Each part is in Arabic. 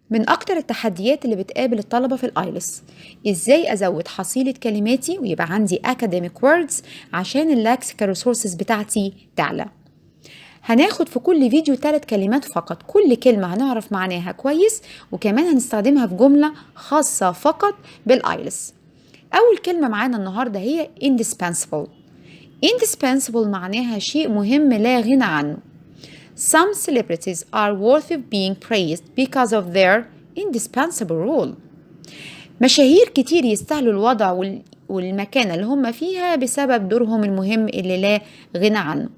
من أكتر التحديات اللي بتقابل الطلبة في الآيلتس إزاي أزود حصيلة كلماتي ويبقى عندي academic words عشان اللكسيكال resources بتاعتي تعلى. هناخد في كل فيديو 3 كلمات فقط، كل كلمة هنعرف معناها كويس وكمان هنستخدمها في جملة خاصة فقط بالآيلتس. أول كلمة معانا النهاردة هي indispensable. indispensable معناها شيء مهم لا غنى عنه. Some celebrities are worthy of being praised because of their indispensable role. مشاهير كتير يستاهلوا الوضع والمكانة اللي هم فيها بسبب دورهم المهم اللي لا غنى عنه.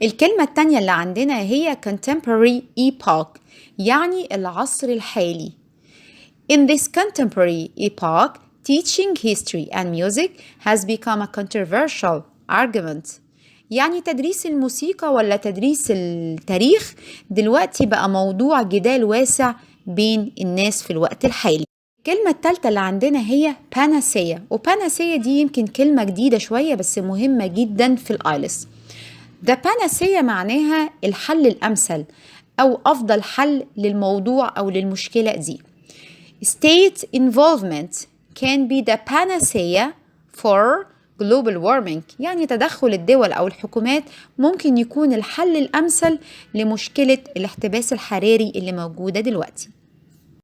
الكلمة التانية اللي عندنا هي contemporary epoch، يعني العصر الحالي. In this contemporary epoch, teaching history and music has become a controversial argument. يعني تدريس الموسيقى ولا تدريس التاريخ دلوقتي بقى موضوع جدال واسع بين الناس في الوقت الحالي. الكلمة الثالثة اللي عندنا هي panacea، وpanacea دي يمكن كلمة جديدة شوية بس مهمة جدا في الآيلتس. ده panacea معناها الحل الأمثل أو أفضل حل للموضوع أو للمشكلة دي. State involvement can be the panacea for global warming، يعني تدخل الدول أو الحكومات ممكن يكون الحل الأمثل لمشكلة الاحتباس الحراري اللي موجودة دلوقتي.